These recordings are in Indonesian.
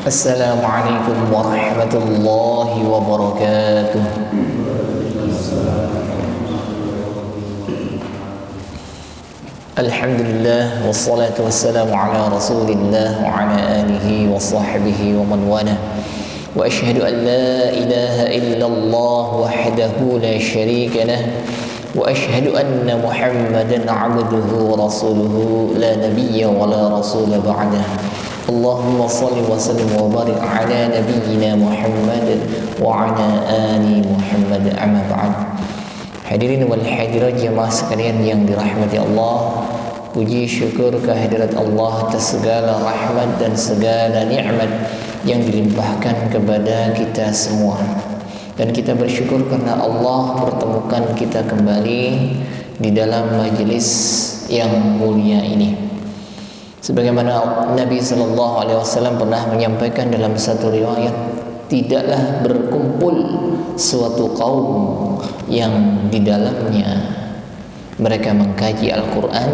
Assalamualaikum warahmatullahi wabarakatuh. Alhamdulillah wassalatu wassalamu ala Rasulillah wa ala alihi wa sahbihi wa man wala. Wa ashhadu an la ilaha illallah wahdahu la syarika lah wa ashhadu anna Muhammadan 'abduhu wa rasuluhu la nabiyya wa la rasula ba'dah. Allahumma salli wa sallim wa barik ala nabiyyina Muhammad wa ala ali Muhammad, amma ba'd. Hadirin wal hadirat jemaah sekalian yang dirahmati Allah, puji syukur kehadirat Allah atas segala rahmat dan segala nikmat yang dilimpahkan kepada kita semua. Dan kita bersyukur karena Allah pertemukan kita kembali di dalam majelis yang mulia ini. Sebagaimana Nabi SAW pernah menyampaikan dalam satu riwayat, tidaklah berkumpul suatu kaum yang di dalamnya mereka mengkaji Al-Quran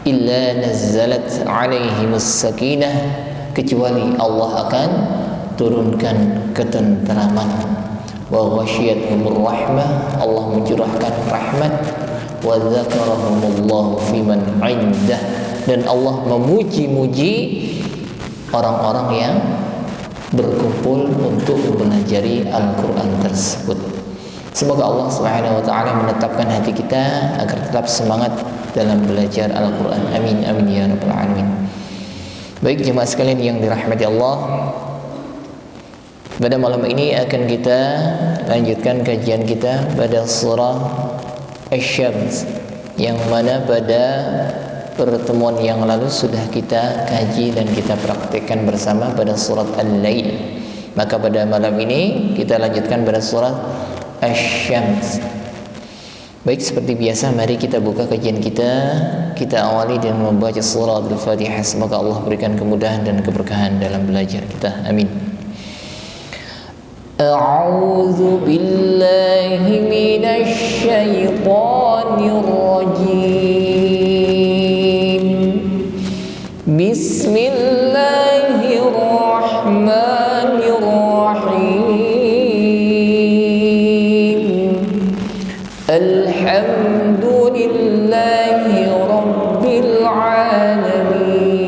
illa nazzalat alaihimus sakinah, kecuali Allah akan turunkan ketenteraman, wa ghasyiyatuhumur rahmah, Allah mencurahkan rahmat, wa dzakarahumullahu fiman 'indah, dan Allah memuji-muji orang-orang yang berkumpul untuk mempelajari Al-Quran tersebut. Semoga Allah Subhanahu wa taala menetapkan hati kita agar tetap semangat dalam belajar Al-Quran. Amin amin ya rabbal alamin. Baik jemaah sekalian yang dirahmati Allah, pada malam ini akan kita lanjutkan kajian kita pada surah Asy-Syams, yang mana pada pertemuan yang lalu sudah kita kaji dan kita praktikkan bersama pada surat Al-Lail. Maka pada malam ini kita lanjutkan pada surat Asy-Syams. Baik, seperti biasa mari kita buka kajian kita. Kita awali dengan membaca surah Al-Fatihah. Semoga Allah berikan kemudahan dan keberkahan dalam belajar kita. Amin. A'udzu billahi minasy syaithanir rajim. Bismillahirrahmanirrahim. Alhamdulillahi rabbil alamin.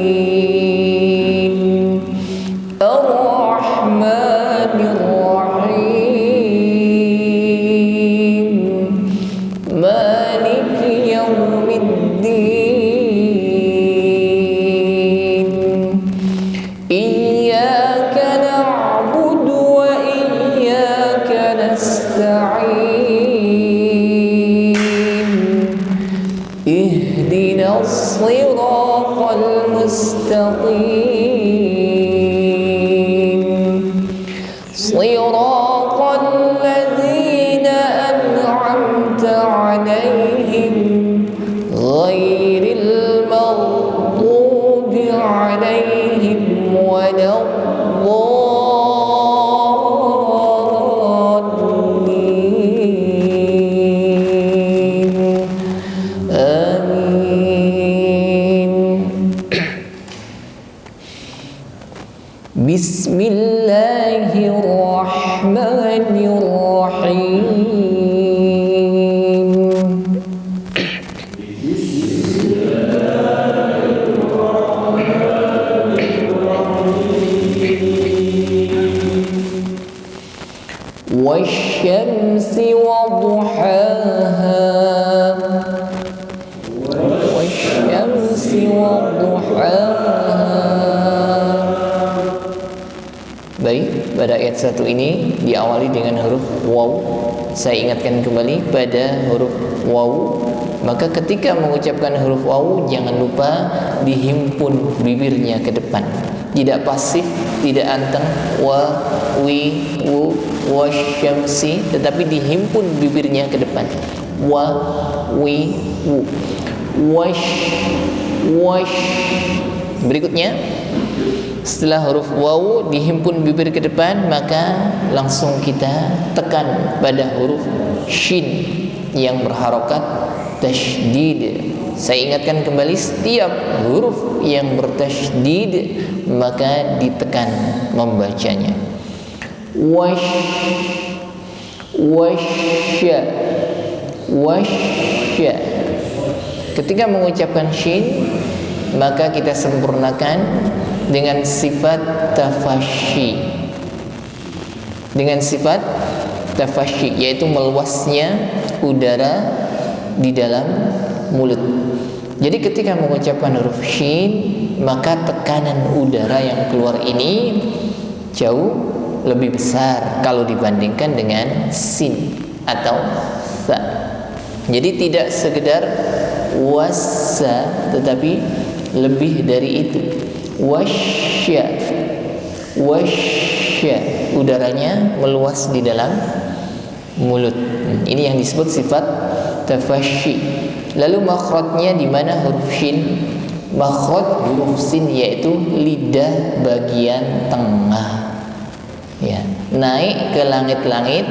Ar-Rahmanir Rahim. Maliki yaumiddin. الصراط المستقيم صراط الذين أنعمت عليهم غير المغضوب عليهم ولا Bismillahirrahmanirrahim. Wasyamsi wadduhaha. Wasyamsi wadduhaha. Baik, pada ayat 1 ini diawali dengan huruf waw. Saya ingatkan kembali pada huruf waw. Maka ketika mengucapkan huruf waw, jangan lupa dihimpun bibirnya ke depan. Tidak pasif, tidak anteng wa, wi, wu, wasyamsi, tetapi dihimpun bibirnya ke depan. Wa, wi, wu. Wash, wash. Berikutnya, setelah huruf waw dihimpun bibir ke depan, maka langsung kita tekan pada huruf shin yang berharokat tasydid. Saya ingatkan kembali, setiap huruf yang bertasydid maka ditekan membacanya. Wasya. Ketika mengucapkan shin maka kita sempurnakan dengan sifat tafasyi. Dengan sifat tafasyi, yaitu meluasnya udara di dalam mulut. Jadi ketika mengucapkan huruf shin maka tekanan udara yang keluar ini jauh lebih besar kalau dibandingkan dengan sin atau sa. Jadi tidak sekedar wasa, tetapi lebih dari itu. Wasya, udaranya meluas di dalam mulut. Ini yang disebut sifat tafasyi. Lalu makhrajnya di mana huruf shin? Makhraj huruf sin yaitu lidah bagian tengah. Ya, naik ke langit-langit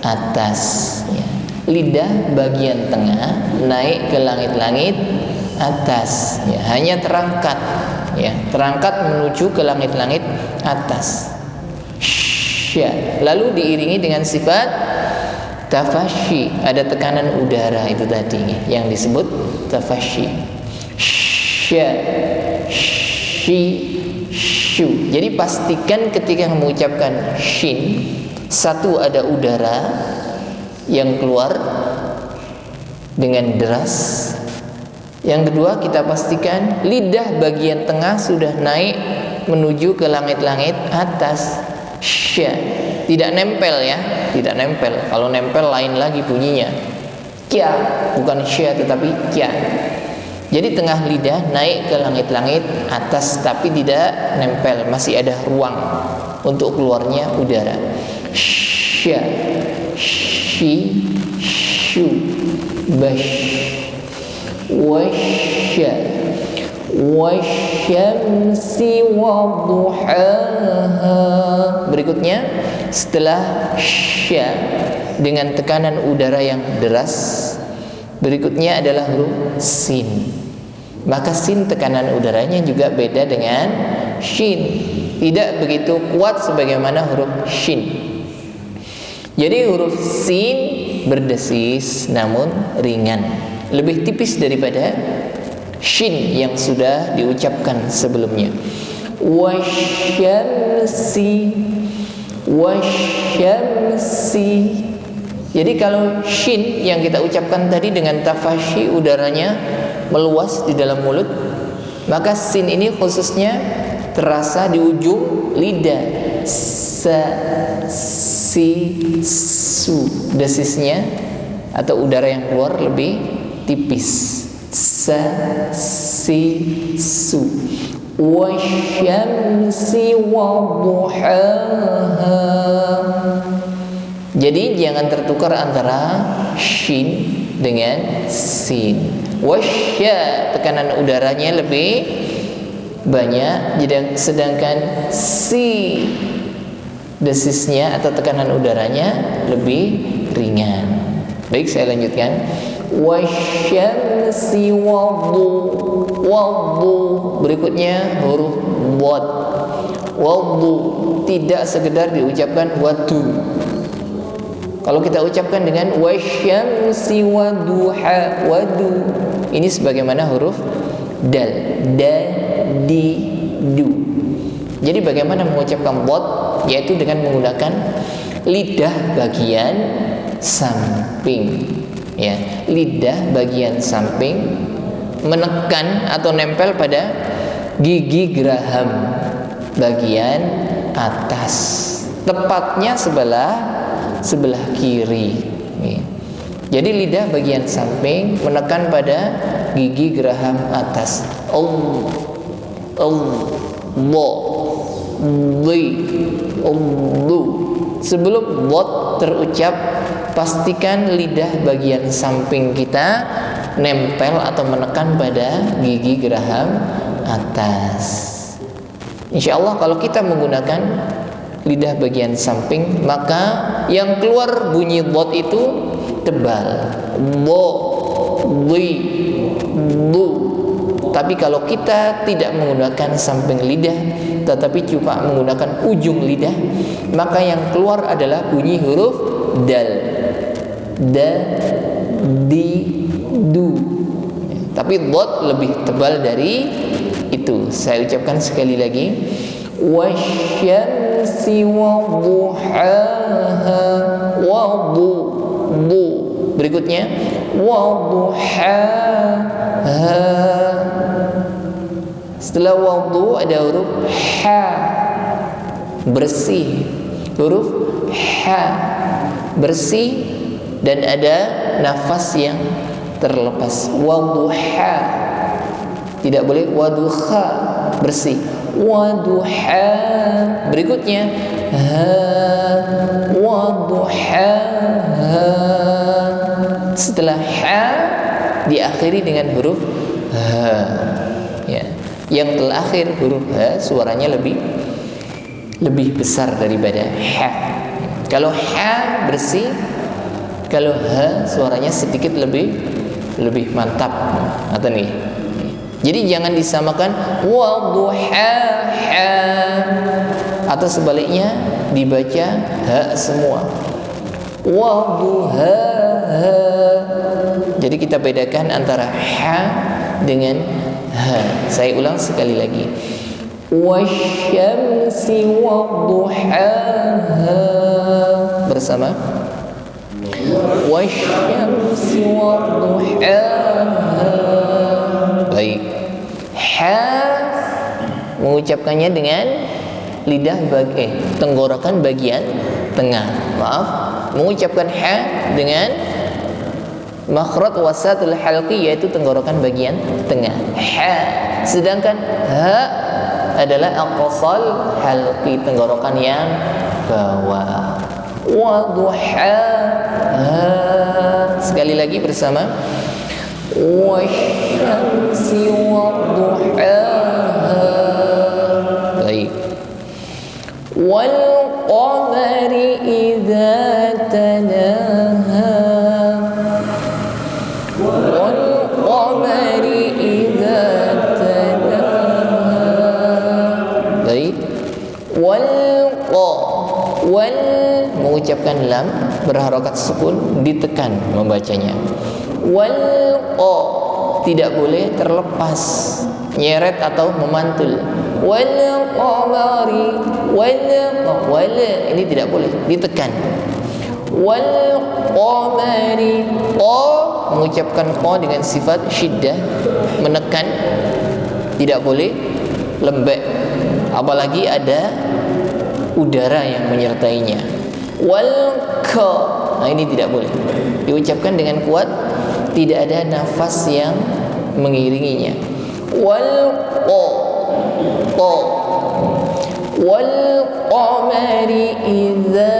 atas. Ya. Lidah bagian tengah naik ke langit-langit atas. Ya, hanya terangkat. Ya, terangkat menuju ke langit-langit atas. Sya. Lalu diiringi dengan sifat tafasyi, ada tekanan udara itu tadi yang disebut tafasyi. Sya, shi, shu. Jadi pastikan ketika mengucapkan shin, satu ada udara yang keluar dengan deras. Yang kedua, kita pastikan lidah bagian tengah sudah naik menuju ke langit-langit atas. Sya, tidak nempel ya, tidak nempel. Kalau nempel lain lagi bunyinya. Kya, bukan sya tetapi kya. Jadi tengah lidah naik ke langit-langit atas tapi tidak nempel, masih ada ruang untuk keluarnya udara. Sya, shi, shu, bash, wasya, wasyamsi waduhaha. Berikutnya setelah sya dengan tekanan udara yang deras, berikutnya adalah huruf sin. Maka sin tekanan udaranya juga beda dengan shin, tidak begitu kuat sebagaimana huruf shin. Jadi huruf sin berdesis namun ringan, lebih tipis daripada shin yang sudah diucapkan sebelumnya. Wasyamsi, wasyamsi. Jadi kalau shin yang kita ucapkan tadi dengan tafasyi udaranya meluas di dalam mulut, maka sin ini khususnya terasa di ujung lidah. Sa, si, su. Desisnya atau udara yang keluar lebih tipis. Sa, si, su. Wasyamsi waduhaha. Jadi jangan tertukar antara shin dengan sin. Wasya tekanan udaranya lebih banyak, sedangkan si desisnya atau tekanan udaranya lebih ringan. Baik, saya lanjutkan. Wasyamsi wadu. Berikutnya huruf wad. Wadu tidak sekedar diucapkan wadu. Kalau kita ucapkan dengan wasyamsi waduha, wadu, ini sebagaimana huruf dal, da, di, du. Jadi bagaimana mengucapkan wad? Yaitu dengan menggunakan lidah bagian samping. Ya, lidah bagian samping menekan atau nempel pada gigi geraham bagian atas, tepatnya sebelah kiri. Jadi lidah bagian samping menekan pada gigi geraham atas. Sebelum wad terucap, pastikan lidah bagian samping kita nempel atau menekan pada gigi geraham atas. Insya Allah kalau kita menggunakan lidah bagian samping, maka yang keluar bunyi wad itu tebal. di, du. Tapi kalau kita tidak menggunakan samping lidah, tetapi cuma menggunakan ujung lidah, maka yang keluar adalah bunyi huruf dal. Da, di, du. Tapi dot lebih tebal dari itu. Saya ucapkan sekali lagi. Wasyamsi wadduhaha, waddu, du. Berikutnya wadduhaha. Setelah waddu ada huruf ha, bersih. Huruf ha, bersih, dan ada nafas yang terlepas. Wadduha, tidak boleh wadduha, bersih. Wadduha. Berikutnya ha, wadduha. Setelah ha diakhiri dengan huruf ha, ya. Yang terakhir huruf ha suaranya lebih besar daripada ha. Kalau ha bersih, kalau ha suaranya sedikit lebih mantap. Atau nih. Jadi jangan disamakan wadduha ha, atau sebaliknya dibaca ha semua. Wadduha ha. Jadi kita bedakan antara ha dengan ha. Saya ulang sekali lagi. Wasyamsi wadduhaha. Bersama. Wasyamsi wadduhaha. Baik. Ha mengucapkannya dengan lidah tenggorokan bagian tengah. Maaf, mengucapkan ha dengan makhraj wasatul halqi, yaitu tenggorokan bagian tengah. Ha. Sedangkan ha adalah aqsal halqi, tenggorokan yang bawah. Wadduha. Sekali lagi bersama. Wasyamsi wadduhaha. Baik. Wal qamari idza talaha. Wal qamari idza talaha. Baik. Wal qa, wal mengucapkan lam berharakat sukun, ditekan membacanya. Wal qa, tidak boleh terlepas, nyeret atau memantul. Wal qamari, wal ini tidak boleh, ditekan. Wal qamari, qa mengucapkan qa dengan sifat syiddah, menekan, tidak boleh lembek, apalagi ada udara yang menyertainya. Wal ka, nah ini tidak boleh diucapkan dengan kuat, tidak ada nafas yang mengiringinya. Wal qa, qa. Wal qamari idza.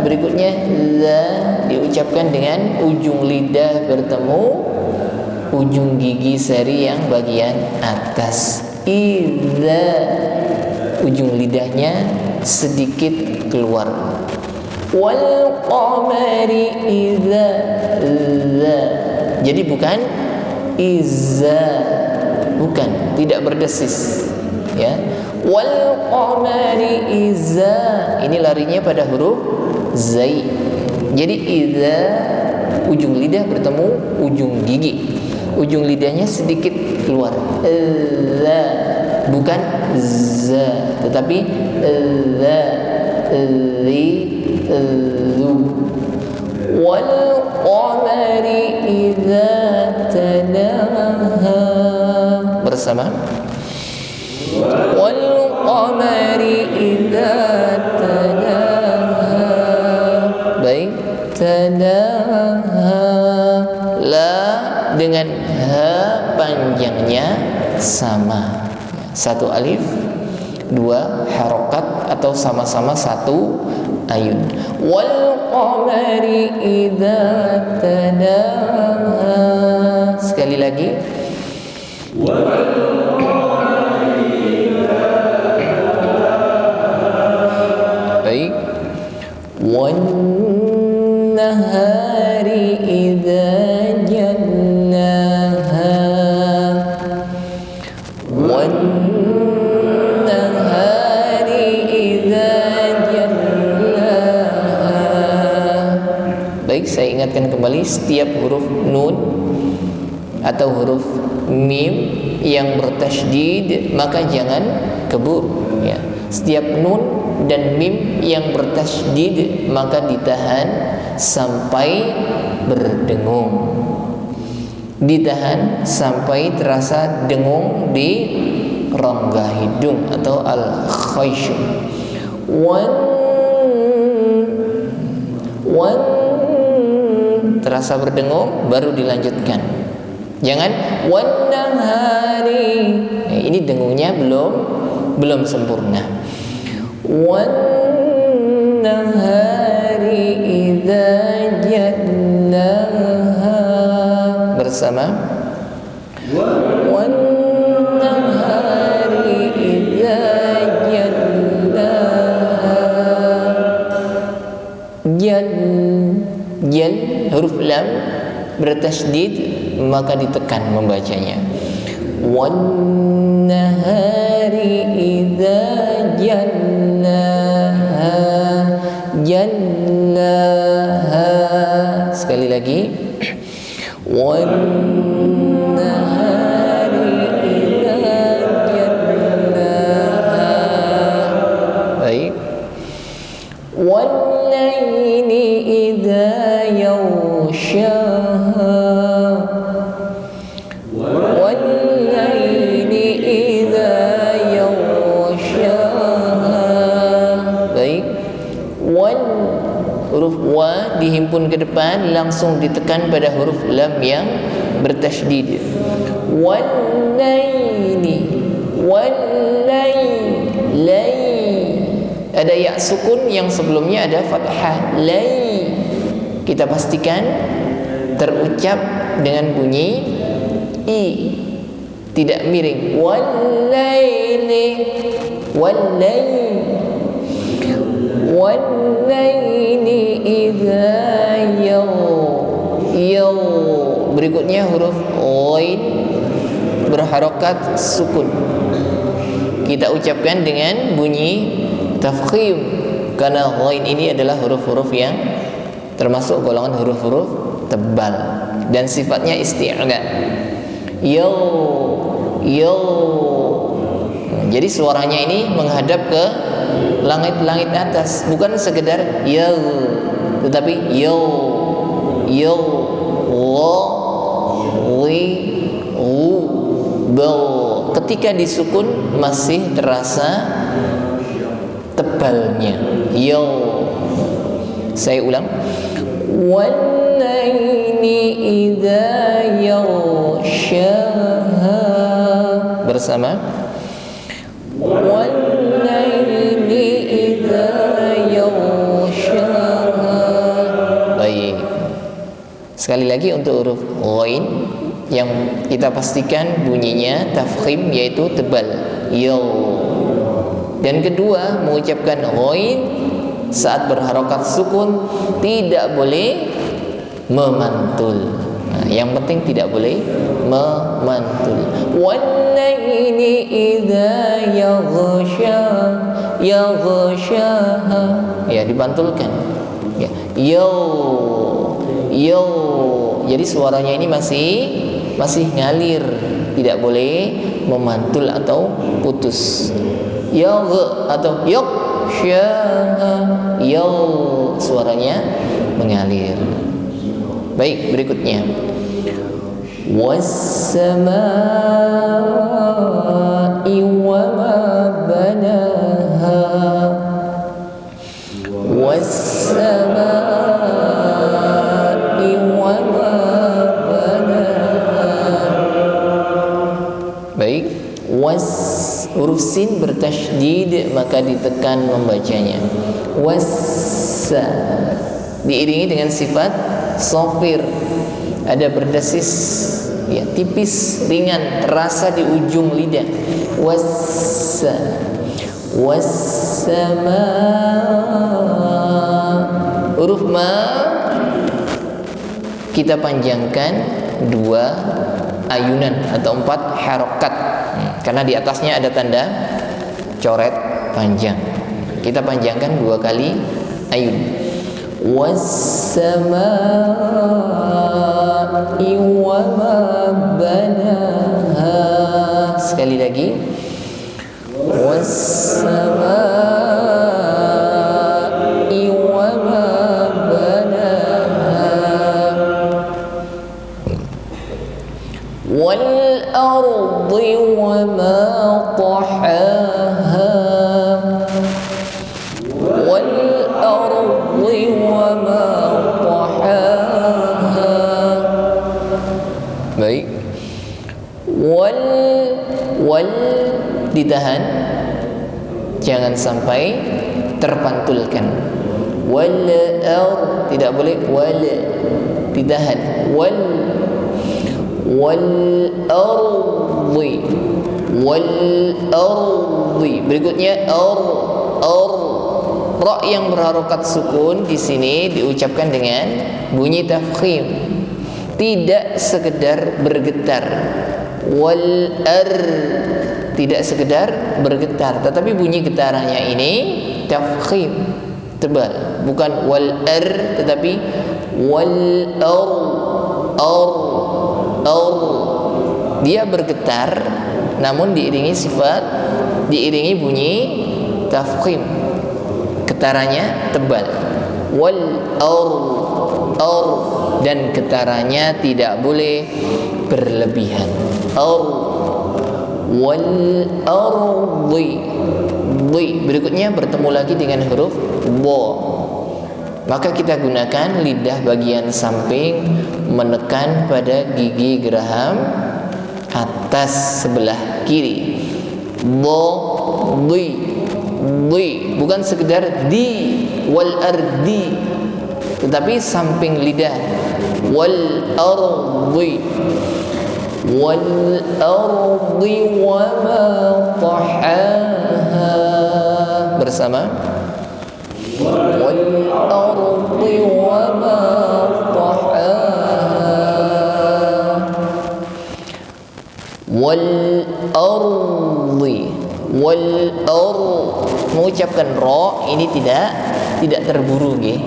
Berikutnya za diucapkan dengan ujung lidah bertemu ujung gigi seri yang bagian atas. Idza, ujung lidahnya sedikit keluar. Wal qamari idza. Jadi bukan izza, bukan, tidak berdesis, ya. Wal qamari izza, ini larinya pada huruf zai. Jadi idza, ujung lidah bertemu ujung gigi, ujung lidahnya sedikit keluar. Za, bukan za, tetapi za, zi, zu. Wal qamari idza talaha. Bersama. Wal qamari idza talaha. Baik, talaha. La dengan ha panjangnya sama, satu alif, dua harokat atau sama-sama satu ayun. Wal qamari idza talaha. Sekali lagi. Wal qamari idza talaha. Baik. Wan nahari Baik, saya ingatkan kembali, setiap huruf nun atau huruf mim yang bertasydid maka jangan kebur, ya. Setiap nun dan mim yang bertasydid maka ditahan sampai berdengung. Ditahan sampai terasa dengung di rongga hidung atau al-khayshum. Wan terasa berdengung baru dilanjutkan. Jangan wan nahari. Ini dengungnya belum sempurna. Wan nahari idza jallaha. Bersama wan nahari idza jallaha. Jal huruf lam bertasydid maka ditekan membacanya. Wan nahari idza jallaha. Jallaha. Sekali lagi. Wan nahari idza jallaha. Baik. Wan laili idza yaghshaha. Wan laili idza yaghshaha. Baik. Wan huruf wa dihimpun ke depan, langsung ditekan pada huruf lam yang bertasydid. Wan laili. Wan laili. Ada ya sukun yang sebelumnya ada fathah. Lai. Kita pastikan terucap dengan bunyi i, tidak miring. Wal-laili. Wal-laili. Wal-laili idza yaw. Berikutnya huruf ghain berharokat sukun. Kita ucapkan dengan bunyi tafkhim, karena ghain ini adalah huruf-huruf yang termasuk golongan huruf-huruf tebal dan sifatnya isti'la. Yo. Jadi suaranya ini menghadap ke langit-langit atas, bukan sekedar yo, tetapi yo, wo, wi, u, bo. Ketika disukun masih terasa tebalnya. Yo. Saya ulang. Wal-laili idza yaghshaha. Bersama. Wal-laili idza yaghshaha. Baik. Sekali lagi untuk huruf ghain yang kita pastikan bunyinya tafkhim, yaitu tebal. Yo. Dan kedua, mengucapkan ghain saat berharokat sukun tidak boleh memantul. Nah, yang penting tidak boleh memantul. Wal-laili idza yaghshaha. Ya, dipantulkan. Ya. Yo. Jadi suaranya ini masih ngalir, tidak boleh memantul atau putus. Yagh atau yok syah, yo, suaranya mengalir. Baik, berikutnya. Was-samaa'i wa ma banaha. Was-samaa'i wa ma banaha. Baik, huruf sin bertasydid maka ditekan membacanya. Wassa. Diiringi dengan sifat sofir, ada berdesis, ya, tipis, ringan, terasa di ujung lidah. Wassa. Wassama. Huruf ma kita panjangkan 2 ayunan atau 4 harokat. Karena di atasnya ada tanda coret panjang. Kita panjangkan 2 kali ayun. was-samaa'i wa ma banaha. Sekali lagi. Was-samaa'i wa ma banaha. Wal ardi wa ma tahaha. Wal ardi wa ma tahaha. Baik. Wal ditahan, jangan sampai terpantulkan. Wal tidak boleh, wal ditahan. Wal ardi. Berikutnya ra yang berharokat sukun di sini diucapkan dengan bunyi tafkhim, tidak sekedar bergetar. Tidak sekedar bergetar, tetapi bunyi getarannya ini tafkhim, tebal, bukan tetapi dia bergetar namun diiringi bunyi tafkhim, getarannya tebal. Dan getarannya tidak boleh berlebihan. Berikutnya bertemu lagi dengan huruf bo, maka kita gunakan lidah bagian samping menekan pada gigi geraham atas sebelah kiri. Bukan sekedar di wal ardi, tetapi samping lidah. Wal ardi wa ma tahaha. Bersama. Wal ardi wa ma tahaha. Wal ardi. Mengucapkan ra ini tidak terburu nggih.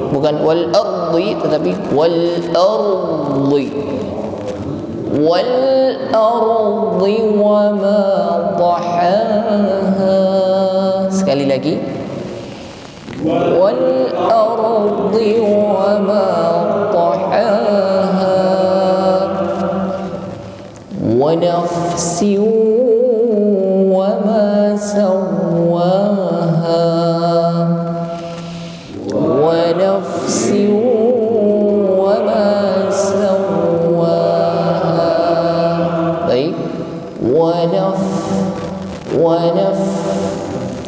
Bukan wal ardi tetapi wal ardi. Wal ardi wa ma tahaha. Sekali lagi. Wal ardi wa ma tahaha. Wa nafsin wa ma sawaha. Wa nafsin wa ma sawaha. Baik. Wa naf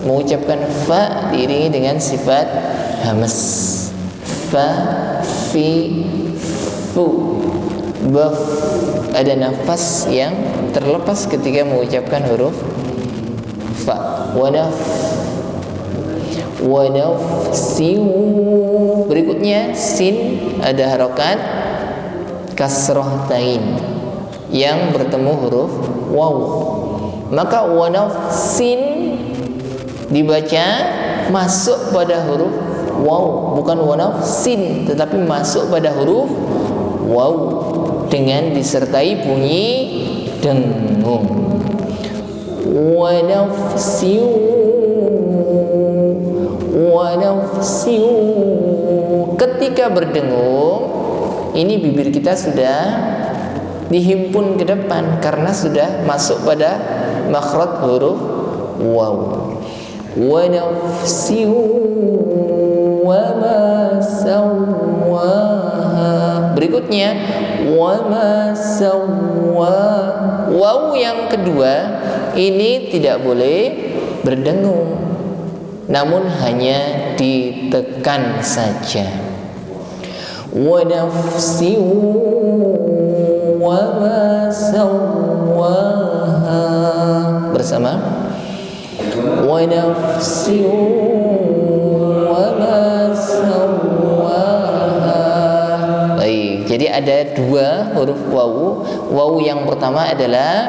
mengucapkan fa diiringi dengan sifat hamas. Fa, fi, fu. Baf, ada nafas yang terlepas ketika mengucapkan huruf fa. Wa nafsin. Berikutnya sin ada harokat kasroh tain yang bertemu huruf waw, maka wa nafsin dibaca masuk pada huruf waw, bukan wa nafsin tetapi masuk pada huruf waw dengan disertai bunyi dengung. Wa nafsin. Ketika berdengung ini bibir kita sudah dihimpun ke depan karena sudah masuk pada makhraj huruf waw. Wa nafsin wa ma sawaha. Berikutnya wa ma sawwa. Waw yang kedua ini tidak boleh berdengung, namun hanya ditekan saja. Wa nafsin wa ma sawwaha. Bersama. Wa nafsin wa ma sawwaha. Baik, jadi ada dua huruf waw. Waw yang pertama adalah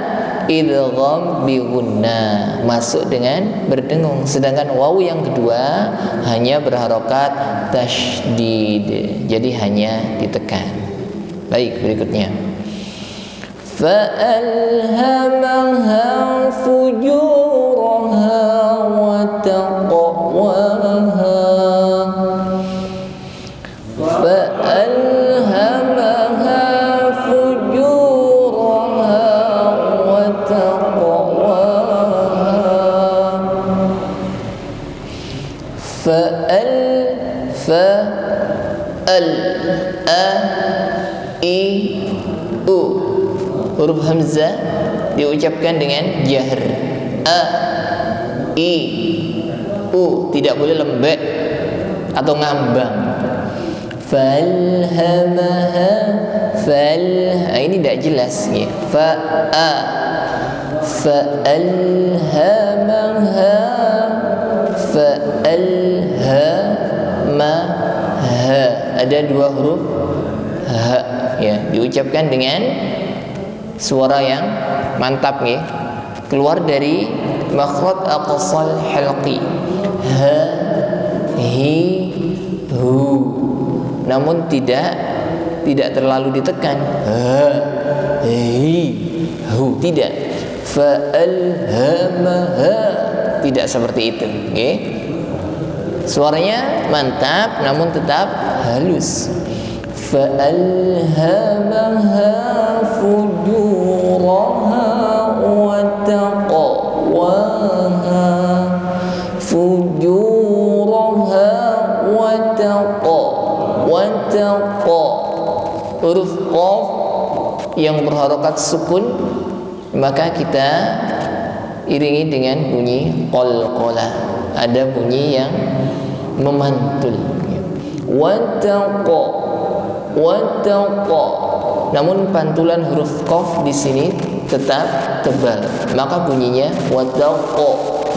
idgham bi gunnah, masuk dengan berdengung. Sedangkan wawu yang kedua hanya berharokat tasydid, jadi hanya ditekan. Baik, berikutnya. فألهمها فجورها وتقواها فألهمها فجورها وتقواها فأل huruf hamzah diucapkan dengan jahr. A, i, u, tidak boleh lembek atau ngambang. Falhamaha, ini tidak jelas ya. Fa a, fa'alhamaha, fa'alhamaha. Ada dua huruf ha ya, diucapkan dengan suara yang mantap ya, keluar dari makhraj aqsal halqi, ha, hi, hu, namun tidak terlalu ditekan, ha, hi, hu, tidak. Fa'alhamaha, tidak seperti itu, okay? Suaranya mantap namun tetap halus. فألهمها فجورها وتقواها فجورها وتقى. Huruf qaf yang berharokat sukun maka kita iringi dengan bunyi qalqalah, ada bunyi yang memantul. Wattaqa, namun pantulan huruf qaf di sini tetap tebal, maka bunyinya wattaqa,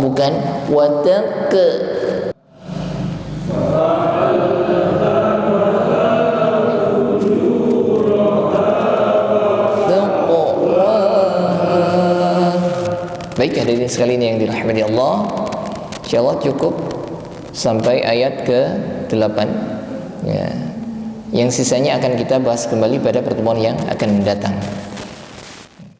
bukan wattaqa. Baik, hadirin sekalian yang dirahmati Allah, insyaallah cukup sampai ayat ke-8 ya. Yang sisanya akan kita bahas kembali pada pertemuan yang akan mendatang.